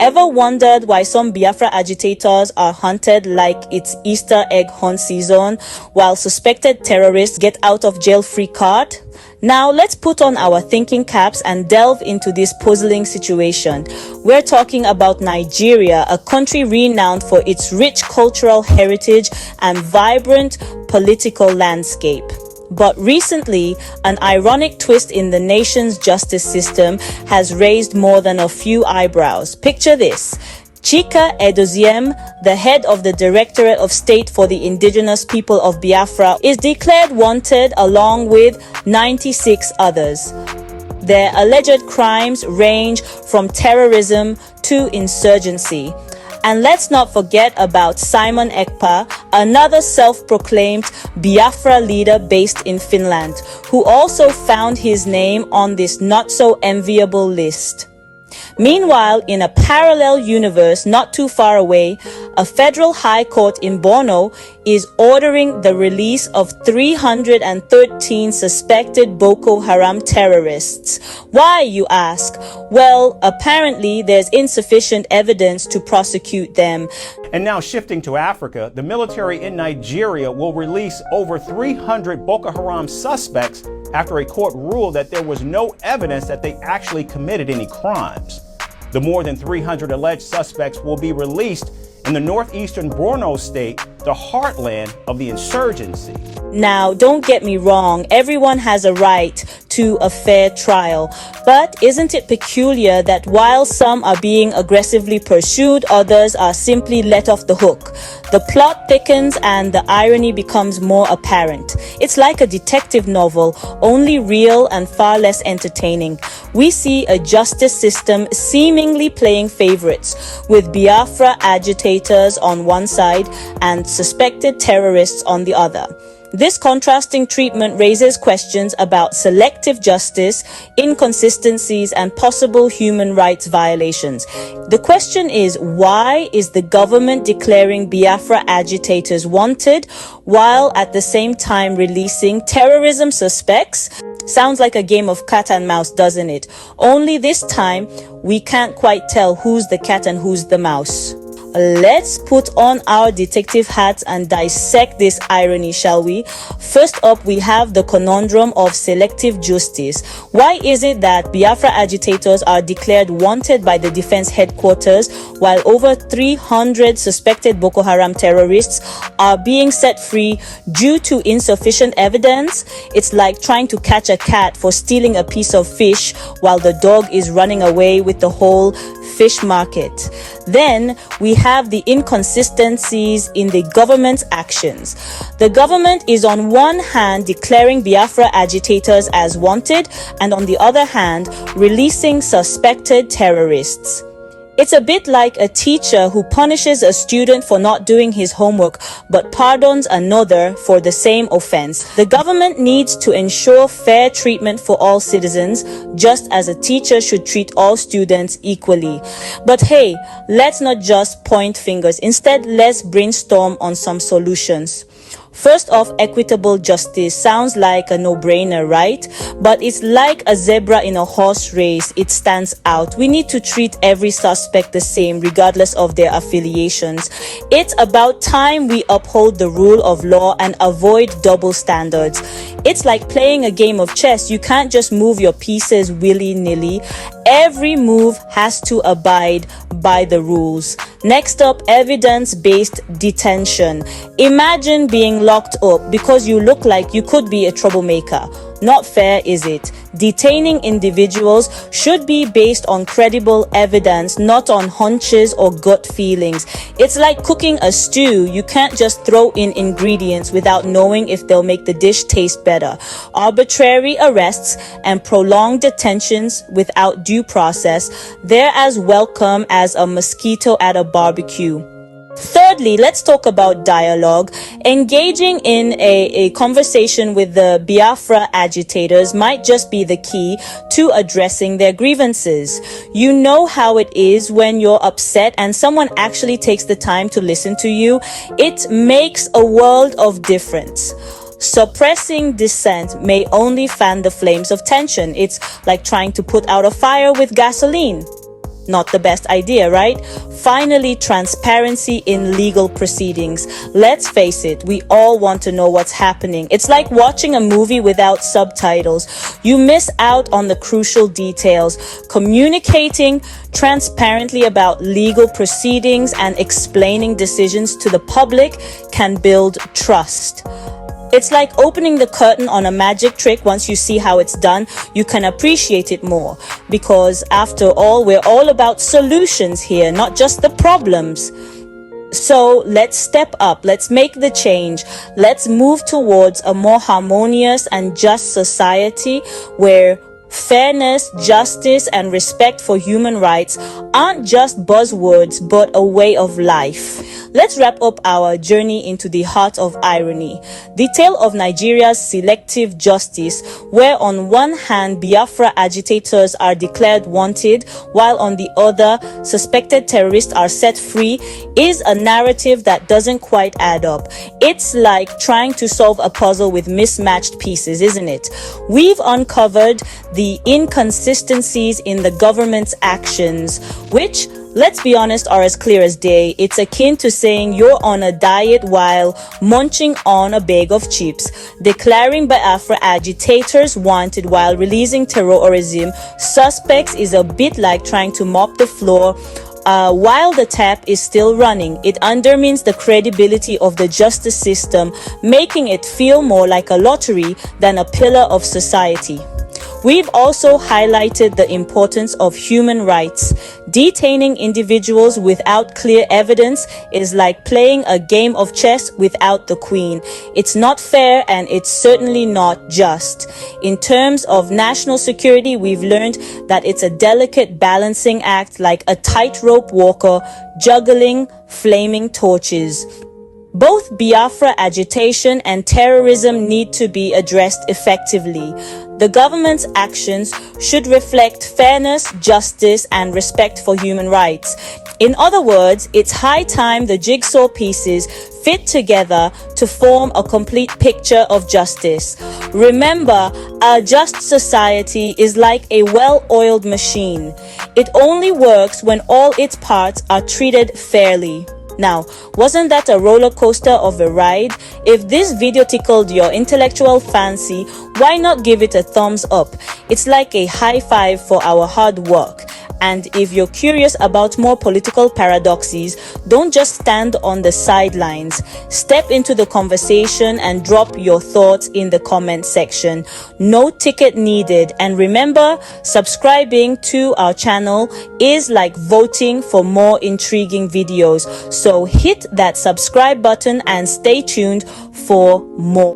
Ever wondered why some Biafra agitators are hunted like it's Easter egg hunt season, while suspected terrorists get out of jail free card? Now let's put on our thinking caps and delve into this puzzling situation. We're talking about Nigeria, a country renowned for its rich cultural heritage and vibrant political landscape. But recently, an ironic twist in the nation's justice system has raised more than a few eyebrows. Picture this. Chika Edoziem, the head of the Directorate of State for the Indigenous People of Biafra, is declared wanted along with 96 others. Their alleged crimes range from terrorism to insurgency. And let's not forget about Simon Ekpa, another self-proclaimed Biafra leader based in Finland, who also found his name on this not-so-enviable list. Meanwhile, in a parallel universe not too far away, a federal high court in Borno is ordering the release of 313 suspected Boko Haram terrorists. Why, you ask? Well, apparently there's insufficient evidence to prosecute them. And now shifting to Africa, the military in Nigeria will release over 300 Boko Haram suspects after a court ruled that there was no evidence that they actually committed any crimes. The more than 300 alleged suspects will be released in the northeastern Borno state, the heartland of the insurgency. Now, don't get me wrong, everyone has a right to a fair trial. But isn't it peculiar that while some are being aggressively pursued, others are simply let off the hook? The plot thickens and the irony becomes more apparent. It's like a detective novel, only real and far less entertaining. We see a justice system seemingly playing favorites, with Biafra agitators on one side and suspected terrorists on the other. This contrasting treatment raises questions about selective justice, inconsistencies, and possible human rights violations. The question is, why is the government declaring Biafra agitators wanted while at the same time releasing terrorism suspects? Sounds like a game of cat and mouse, doesn't it? Only this time, we can't quite tell who's the cat and who's the mouse. Let's put on our detective hats and dissect this irony, shall we? First up, we have the conundrum of selective justice. Why is it that Biafra agitators are declared wanted by the defense headquarters while over 300 suspected Boko Haram terrorists are being set free due to insufficient evidence? It's like trying to catch a cat for stealing a piece of fish while the dog is running away with the whole fish market. Then we have the inconsistencies in the government's actions. The government is on one hand declaring Biafra agitators as wanted and on the other hand releasing suspected terrorists. It's a bit like a teacher who punishes a student for not doing his homework but pardons another for the same offense. The government needs to ensure fair treatment for all citizens, just as a teacher should treat all students equally. But hey, let's not just point fingers. Instead, let's brainstorm on some solutions. First off, equitable justice sounds like a no-brainer, right? But it's like a zebra in a horse race. It stands out. We need to treat every suspect the same, regardless of their affiliations. It's about time we uphold the rule of law and avoid double standards. It's like playing a game of chess. You can't just move your pieces willy-nilly. Every move has to abide by the rules. Next up, evidence-based detention. Imagine being locked up because you look like you could be a troublemaker. Not fair, is it? Detaining individuals should be based on credible evidence, not on hunches or gut feelings. It's like cooking a stew. You can't just throw in ingredients without knowing if they'll make the dish taste better. Arbitrary arrests and prolonged detentions without due process, they're as welcome as a mosquito at a barbecue. Thirdly, let's talk about dialogue. Engaging in a conversation with the Biafra agitators might just be the key to addressing their grievances. You know how it is when you're upset and someone actually takes the time to listen to you. It makes a world of difference. Suppressing dissent may only fan the flames of tension. It's like trying to put out a fire with gasoline. Not the best idea, right? Finally, transparency in legal proceedings. Let's face it, we all want to know what's happening. It's like watching a movie without subtitles. You miss out on the crucial details. Communicating transparently about legal proceedings and explaining decisions to the public can build trust. It's like opening the curtain on a magic trick. Once you see how it's done, you can appreciate it more. Because after all, we're all about solutions here, not just the problems. So let's step up. Let's make the change. Let's move towards a more harmonious and just society where fairness, justice, and respect for human rights aren't just buzzwords, but a way of life. Let's wrap up our journey into the heart of irony. The tale of Nigeria's selective justice, where on one hand Biafra agitators are declared wanted, while on the other suspected terrorists are set free, is a narrative that doesn't quite add up. It's like trying to solve a puzzle with mismatched pieces, isn't it? We've uncovered the inconsistencies in the government's actions, which, let's be honest, are as clear as day. It's akin to saying you're on a diet while munching on a bag of chips, declaring Biafra agitators wanted while releasing terrorism suspects is a bit like trying to mop the floor while the tap is still running. It undermines the credibility of the justice system, making it feel more like a lottery than a pillar of society. We've also highlighted the importance of human rights. Detaining individuals without clear evidence is like playing a game of chess without the queen. It's not fair and it's certainly not just. In terms of national security, we've learned that it's a delicate balancing act, like a tightrope walker juggling flaming torches. Both Biafra agitation and terrorism need to be addressed effectively. The government's actions should reflect fairness, justice, and respect for human rights. In other words, it's high time the jigsaw pieces fit together to form a complete picture of justice. Remember, a just society is like a well-oiled machine. It only works when all its parts are treated fairly. Now, wasn't that a roller coaster of a ride? If this video tickled your intellectual fancy, why not give it a thumbs up? It's like a high five for our hard work. And if you're curious about more political paradoxes, don't just stand on the sidelines. Step into the conversation and drop your thoughts in the comment section. No ticket needed. And remember, subscribing to our channel is like voting for more intriguing videos. So hit that subscribe button and stay tuned for more.